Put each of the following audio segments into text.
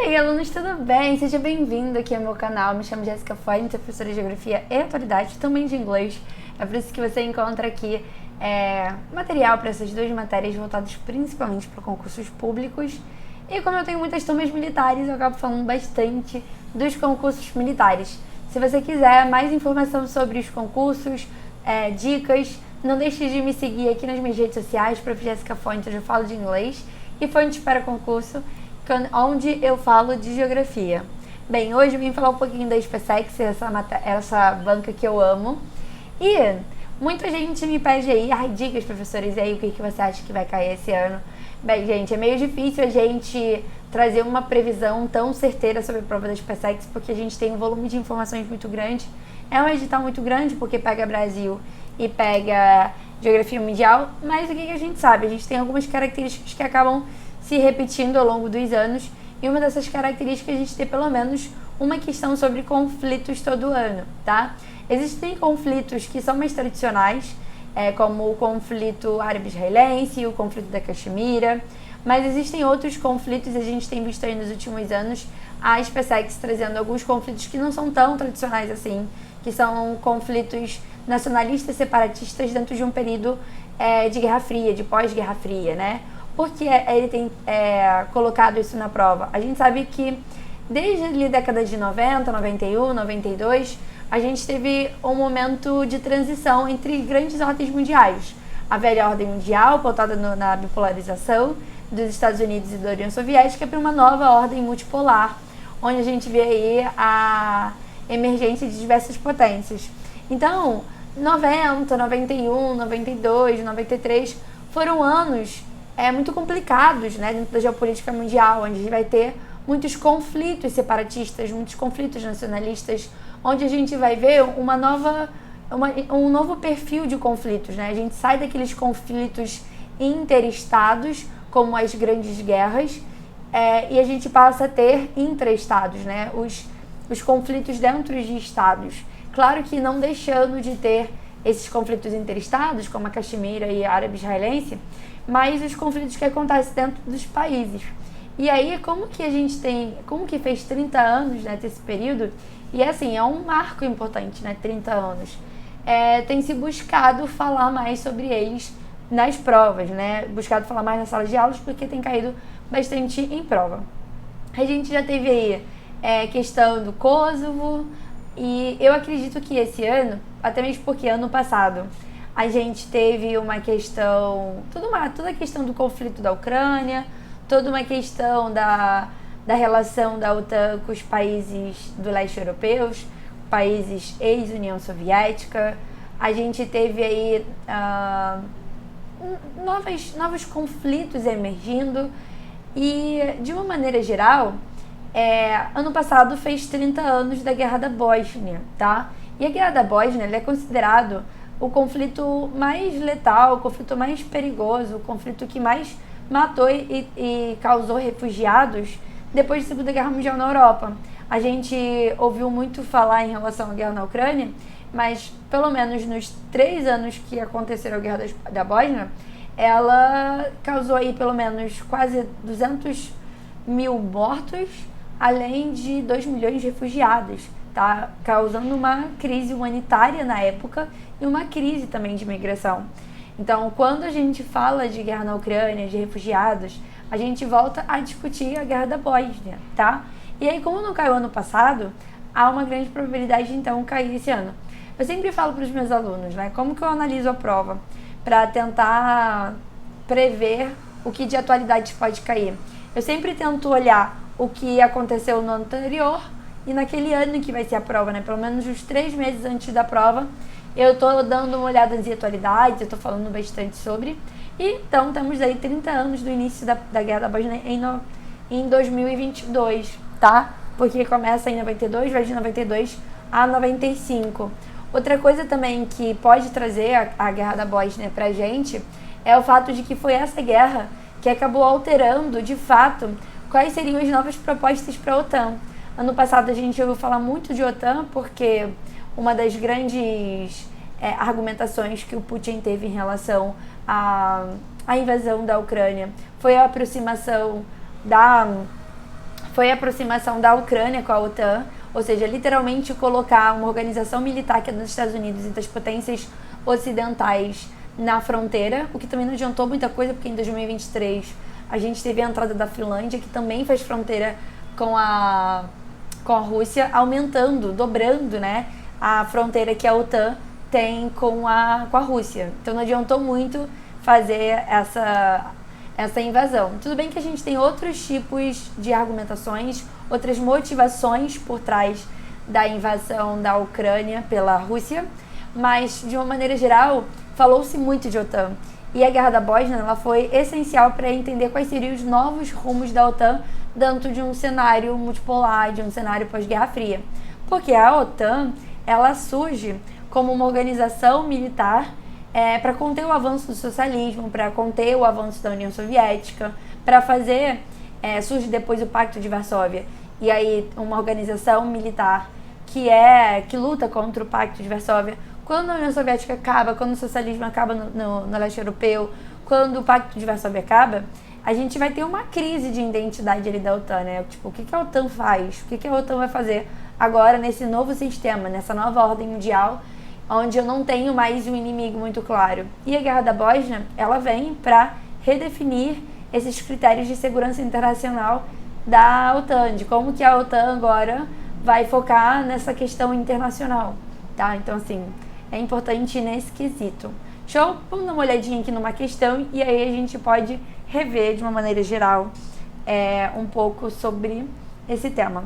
aí, alunos, tudo bem? Seja bem-vindo aqui ao meu canal. Me chamo Jéssica Fonte, sou professora de Geografia e Atualidade, também de Inglês. É por isso que você encontra aqui material para essas duas matérias voltadas principalmente para concursos públicos. E como eu tenho muitas turmas militares, eu acabo falando bastante dos concursos militares. Se você quiser mais informação sobre os concursos, dicas, não deixe de me seguir aqui nas minhas redes sociais, Prof. Jéssica Fonte, onde eu falo de inglês, e Fontes para Concurso, onde eu falo de geografia. Bem, hoje eu vim falar um pouquinho da SpaceX, essa banca que eu amo. E muita gente me pede aí, dicas, professores, e aí o que você acha que vai cair esse ano? Bem, gente, é meio difícil a gente trazer uma previsão tão certeira sobre a prova da SpaceX, porque a gente tem um volume de informações muito grande. É um edital muito grande, porque pega Brasil e pega Geografia Mundial, mas o que a gente sabe? A gente tem algumas características que acabam se repetindo ao longo dos anos, e uma dessas características é a gente ter pelo menos uma questão sobre conflitos todo ano, tá? Existem conflitos que são mais tradicionais, como o conflito árabe-israelense, o conflito da Caxemira, mas existem outros conflitos, a gente tem visto aí nos últimos anos a SpaceX trazendo alguns conflitos que não são tão tradicionais assim, que são conflitos nacionalistas separatistas dentro de um período de Guerra Fria, de pós-Guerra Fria, né? Por que ele tem colocado isso na prova? A gente sabe que desde a década de 90, 91, 92, a gente teve um momento de transição entre grandes ordens mundiais. A velha ordem mundial, pautada na bipolarização dos Estados Unidos e da União Soviética, para uma nova ordem multipolar, onde a gente vê aí a emergência de diversas potências. Então, 90, 91, 92, 93 foram anos muito complicados, né, dentro da geopolítica mundial, onde a gente vai ter muitos conflitos separatistas, muitos conflitos nacionalistas, onde a gente vai ver um novo perfil de conflitos, né? A gente sai daqueles conflitos interestados, como as grandes guerras, e a gente passa a ter intraestados, né? Os conflitos dentro de estados. Claro que não deixando de ter esses conflitos interestados, como a Caxemira e a árabe-israelense, mas os conflitos que acontecem dentro dos países. E aí, como que fez 30 anos, né, desse período, e assim, é um marco importante, né, 30 anos, tem se buscado falar mais sobre eles nas provas, né, buscado falar mais nas salas de aulas, porque tem caído bastante em prova. A gente já teve aí questão do Kosovo, e eu acredito que esse ano, até mesmo porque ano passado a gente teve uma questão, toda a questão do conflito da Ucrânia, toda uma questão da relação da OTAN com os países do leste europeus, países ex-União Soviética. A gente teve aí novos conflitos emergindo e, de uma maneira geral, ano passado fez 30 anos da Guerra da Bósnia, tá? E a Guerra da Bósnia é considerado o conflito mais letal, o conflito mais perigoso, o conflito que mais matou e causou refugiados depois da Segunda Guerra Mundial na Europa. A gente ouviu muito falar em relação à guerra na Ucrânia, mas pelo menos nos 3 anos que aconteceram a Guerra da Bósnia, ela causou aí pelo menos quase 200 mil mortos, além de 2 milhões de refugiados, tá? Causando uma crise humanitária na época e uma crise também de migração. Então, quando a gente fala de guerra na Ucrânia, de refugiados, a gente volta a discutir a Guerra da Bósnia, tá? E aí, como não caiu ano passado, há uma grande probabilidade de, então, cair esse ano. Eu sempre falo para os meus alunos, né, como que eu analiso a prova para tentar prever o que de atualidade pode cair. Eu sempre tento olhar o que aconteceu no ano anterior e naquele ano em que vai ser a prova, né? Pelo menos uns 3 meses antes da prova, eu tô dando uma olhada nas atualidades, eu tô falando bastante sobre. E então temos aí 30 anos do início da Guerra da Bósnia em 2022, tá? Porque começa em 92, vai de 92 a 95. Outra coisa também que pode trazer a Guerra da Bósnia pra gente é o fato de que foi essa guerra que acabou alterando, de fato, quais seriam as novas propostas para a OTAN. Ano passado a gente ouviu falar muito de OTAN porque uma das grandes argumentações que o Putin teve em relação à invasão da Ucrânia foi a aproximação da foi a aproximação da Ucrânia com a OTAN, ou seja, literalmente colocar uma organização militar que é dos Estados Unidos e das potências ocidentais na fronteira, o que também não adiantou muita coisa, porque em 2023 a gente teve a entrada da Finlândia, que também faz fronteira com a Rússia, aumentando, dobrando, né, a fronteira que a OTAN tem com a Rússia. Então não adiantou muito fazer essa invasão. Tudo bem que a gente tem outros tipos de argumentações, outras motivações por trás da invasão da Ucrânia pela Rússia, mas de uma maneira geral falou-se muito de OTAN. E a Guerra da Bósnia ela foi essencial para entender quais seriam os novos rumos da OTAN dentro de um cenário multipolar, de um cenário pós-Guerra Fria. Porque a OTAN ela surge como uma organização militar para conter o avanço do socialismo, para conter o avanço da União Soviética, para fazer... surge depois o Pacto de Varsóvia, e aí uma organização militar que luta contra o Pacto de Varsóvia. Quando a União Soviética acaba, quando o socialismo acaba no leste europeu, quando o Pacto de Varsóvia acaba, a gente vai ter uma crise de identidade ali da OTAN, né? Tipo, o que a OTAN faz? O que a OTAN vai fazer agora nesse novo sistema, nessa nova ordem mundial, onde eu não tenho mais um inimigo muito claro? E a Guerra da Bósnia, ela vem para redefinir esses critérios de segurança internacional da OTAN, de como que a OTAN agora vai focar nessa questão internacional, tá? Então, assim, é importante nesse quesito. Show? Vamos dar uma olhadinha aqui numa questão e aí a gente pode rever de uma maneira geral um pouco sobre esse tema.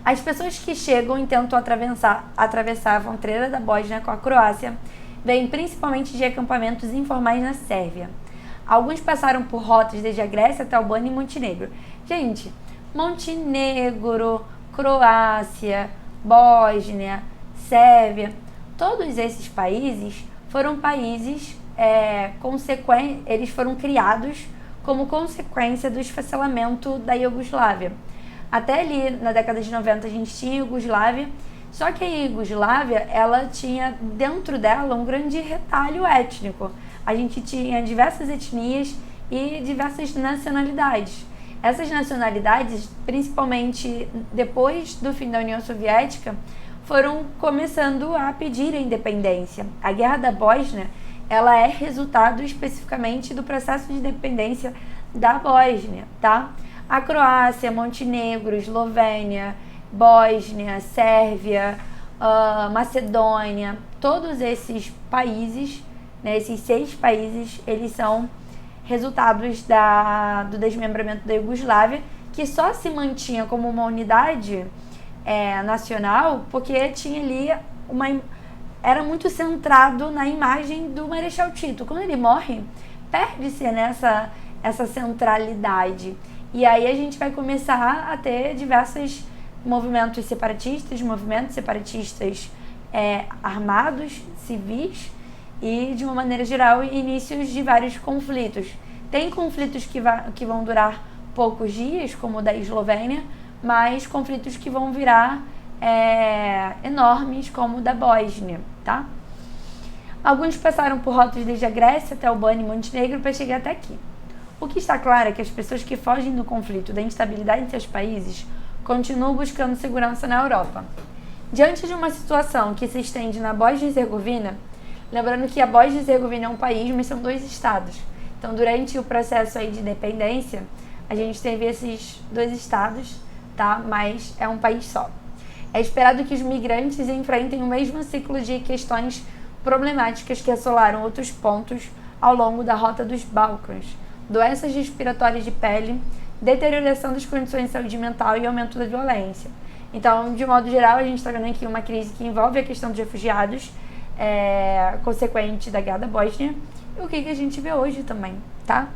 As pessoas que chegam e tentam atravessar a fronteira da Bósnia com a Croácia vêm principalmente de acampamentos informais na Sérvia. Alguns passaram por rotas desde a Grécia até Albânia e Montenegro. Gente, Montenegro, Croácia, Bósnia, Sérvia, todos esses países foram países eles foram criados como consequência do esfacelamento da Iugoslávia. Até ali, na década de 90, a gente tinha a Iugoslávia, só que a Iugoslávia, ela tinha dentro dela um grande retalho étnico. A gente tinha diversas etnias e diversas nacionalidades. Essas nacionalidades, principalmente depois do fim da União Soviética, foram começando a pedir a independência. A Guerra da Bósnia, ela é resultado especificamente do processo de independência da Bósnia, tá? A Croácia, Montenegro, Eslovênia, Bósnia, Sérvia, Macedônia, todos esses países, né, esses 6 países, eles são resultados do desmembramento da Iugoslávia, que só se mantinha como uma unidade nacional porque tinha ali era muito centrado na imagem do Marechal Tito. Quando ele morre, perde-se essa centralidade. E aí a gente vai começar a ter diversos movimentos separatistas armados, civis e, de uma maneira geral, inícios de vários conflitos. Tem conflitos que vão durar poucos dias, como o da Eslovênia, mas conflitos que vão virar enormes, como o da Bósnia, tá? Alguns passaram por rotas desde a Grécia até Albânia e Montenegro para chegar até aqui. O que está claro é que as pessoas que fogem do conflito, da instabilidade em seus países, continuam buscando segurança na Europa. Diante de uma situação que se estende na Bósnia e Herzegovina, lembrando que a Bósnia e Herzegovina é um país, mas são 2 estados. Então, durante o processo aí de independência, a gente teve esses 2 estados, tá? Mas é um país só. É esperado que os migrantes enfrentem o mesmo ciclo de questões problemáticas que assolaram outros pontos ao longo da rota dos Balcãs: doenças respiratórias de pele, deterioração das condições de saúde mental e aumento da violência. Então, de modo geral, a gente está vendo aqui uma crise que envolve a questão dos refugiados, consequente da Guerra da Bósnia, e o que a gente vê hoje também, tá?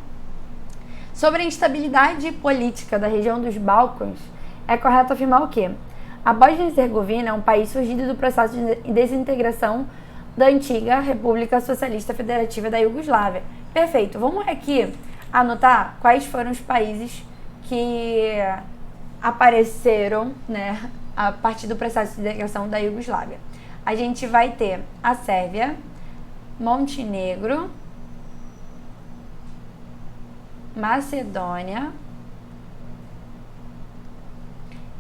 Sobre a instabilidade política da região dos Balcãs, é correto afirmar o quê? A Bósnia e Herzegovina é um país surgido do processo de desintegração da antiga República Socialista Federativa da Iugoslávia. Perfeito. Vamos aqui anotar quais foram os países que apareceram, né, a partir do processo de integração da Iugoslávia. A gente vai ter a Sérvia, Montenegro, Macedônia,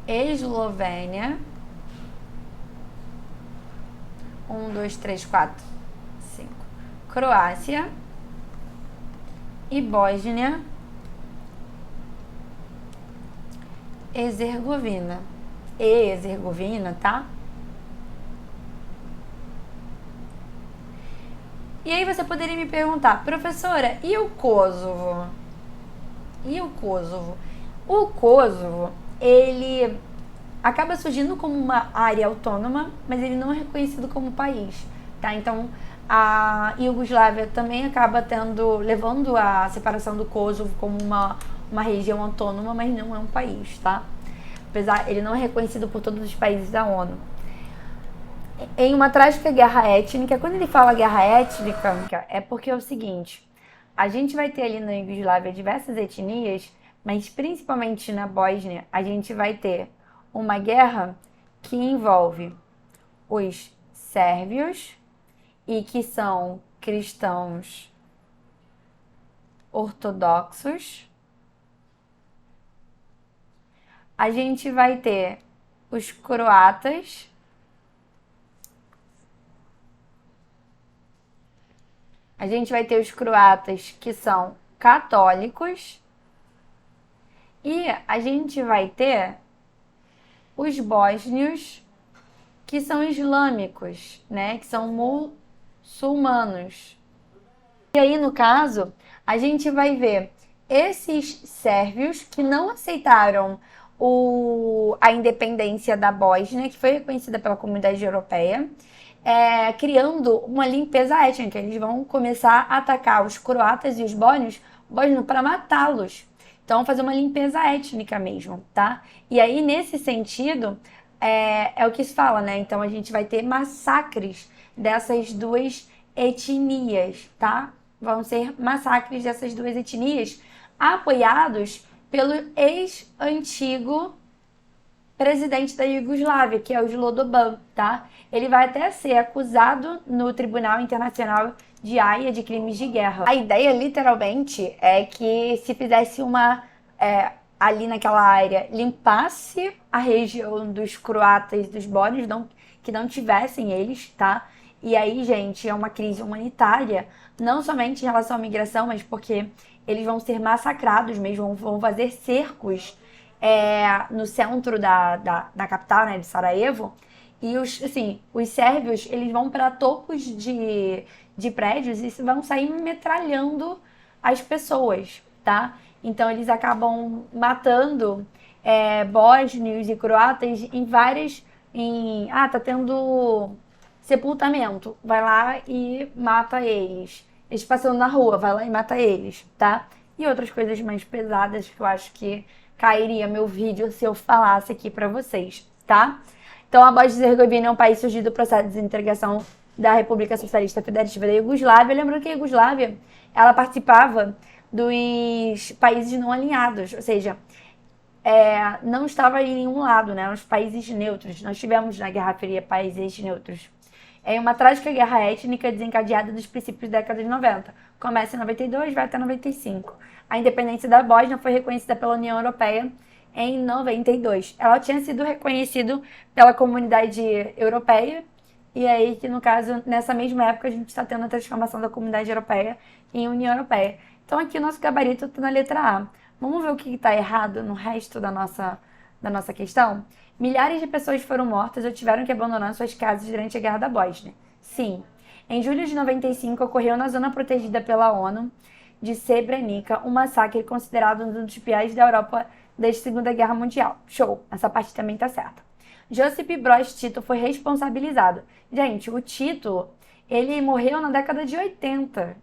Eslovênia, 1, 2, 3, 4, 5, Croácia e Bósnia Herzegovina. Herzegovina, tá? E aí você poderia me perguntar, professora, e o Kosovo? E o Kosovo? O Kosovo, ele acaba surgindo como uma área autônoma, mas ele não é reconhecido como país, tá? Então, a Iugoslávia também acaba levando a separação do Kosovo como uma região autônoma, mas não é um país, tá? Apesar, ele não é reconhecido por todos os países da ONU. Em uma trágica guerra étnica, quando ele fala guerra étnica, é porque é o seguinte, a gente vai ter ali na Iugoslávia diversas etnias, mas principalmente na Bósnia, a gente vai ter uma guerra que envolve os sérvios e que são cristãos ortodoxos. A gente vai ter os croatas. A gente vai ter os croatas que são católicos. E a gente vai ter os bósnios que são islâmicos, né? Que são muçulmanos. E aí, no caso, a gente vai ver esses sérvios que não aceitaram a independência da Bósnia, que foi reconhecida pela comunidade europeia, criando uma limpeza étnica. Eles vão começar a atacar os croatas e os bósnios para matá-los. Então, fazer uma limpeza étnica mesmo, tá? E aí, nesse sentido, é o que se fala, né? Então, a gente vai ter massacres dessas duas etnias, tá? Vão ser massacres dessas duas etnias apoiados pelo ex-antigo presidente da Iugoslávia, que é o Slobodan, tá? Ele vai até ser acusado no Tribunal Internacional de Haia de crimes de guerra. A ideia, literalmente, é que se fizesse ali naquela área, limpasse a região dos croatas e dos bósnios, que não tivessem eles, tá? E aí, gente, é uma crise humanitária, não somente em relação à migração, mas porque eles vão ser massacrados mesmo, vão fazer cercos no centro da capital, né, de Sarajevo. E os sérvios, eles vão para topos de prédios e vão sair metralhando as pessoas, tá? Então, eles acabam matando bósnios e croatas tá tendo sepultamento. Vai lá e mata eles. Eles passando na rua, vai lá e mata eles, tá? E outras coisas mais pesadas que eu acho que cairia meu vídeo se eu falasse aqui pra vocês, tá? Então, a Bósnia e Herzegovina é um país surgido do processo de desintegração da República Socialista Federativa da Iugoslávia. Lembrando que a Iugoslávia, ela participava dos países não alinhados, ou seja, não estava em nenhum lado, né? Os países neutros. Nós tivemos na Guerra Fria países neutros. É uma trágica guerra étnica desencadeada dos princípios da década de 90. Começa em 92 e vai até 95. A independência da Bósnia foi reconhecida pela União Europeia em 92. Ela tinha sido reconhecida pela comunidade europeia, e aí que, no caso, nessa mesma época, a gente está tendo a transformação da comunidade europeia em União Europeia. Então, aqui o nosso gabarito está na letra A. Vamos ver o que está errado no resto da nossa questão? Milhares de pessoas foram mortas ou tiveram que abandonar suas casas durante a Guerra da Bósnia. Sim. Em julho de 95, ocorreu na zona protegida pela ONU de Srebrenica um massacre considerado um dos piores da Europa desde a Segunda Guerra Mundial. Show! Essa parte também tá certa. Josip Broz Tito foi responsabilizado. Gente, o Tito, ele morreu na década de 80.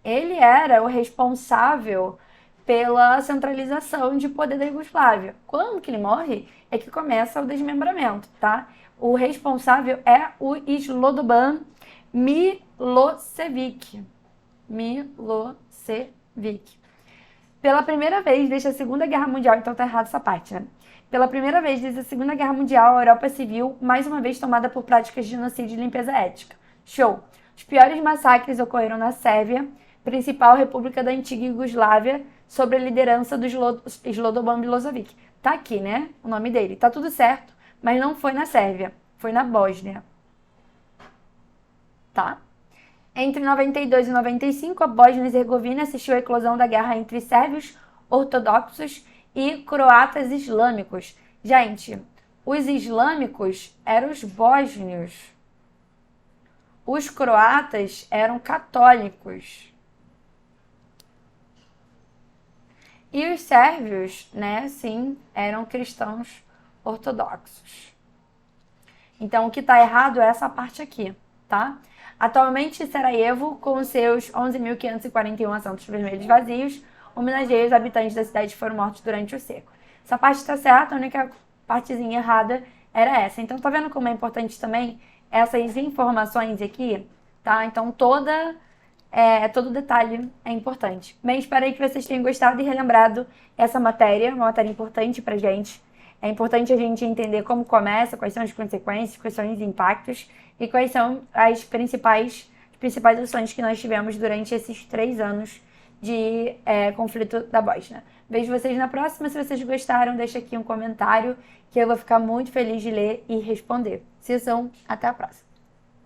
Ele era o responsável pela centralização de poder da Iugoslávia. Quando que ele morre, é que começa o desmembramento, tá? O responsável é o Slobodan Milosevic. Pela primeira vez desde a Segunda Guerra Mundial, então tá errado essa parte, né? Pela primeira vez desde a Segunda Guerra Mundial, a Europa se viu mais uma vez tomada por práticas de genocídio e limpeza étnica. Show! Os piores massacres ocorreram na Sérvia, principal república da antiga Iugoslávia, sob a liderança do Slobodan Milosevic. Tá aqui, né? O nome dele. Tá tudo certo, mas não foi na Sérvia, foi na Bósnia. Tá? Entre 92 e 95, a Bósnia e Herzegovina assistiu à eclosão da guerra entre sérvios ortodoxos e croatas islâmicos. Gente, os islâmicos eram os bósnios. Os croatas eram católicos. E os sérvios, né, sim, eram cristãos ortodoxos. Então, o que está errado é essa parte aqui, tá? Atualmente, Sarajevo, com seus 11.541 assentos vermelhos vazios, homenageia os habitantes da cidade que foram mortos durante o cerco. Essa parte está certa, a única partezinha errada era essa. Então, tá vendo como é importante também essas informações aqui, tá? Então, todo detalhe é importante. Bem, espero aí que vocês tenham gostado e relembrado essa matéria, uma matéria importante pra gente. É importante a gente entender como começa, quais são as consequências, quais são os impactos e quais são as principais ações que nós tivemos durante esses 3 anos de conflito da Bósnia. Vejo vocês na próxima. Se vocês gostaram, deixa aqui um comentário que eu vou ficar muito feliz de ler e responder. Se são, até a próxima.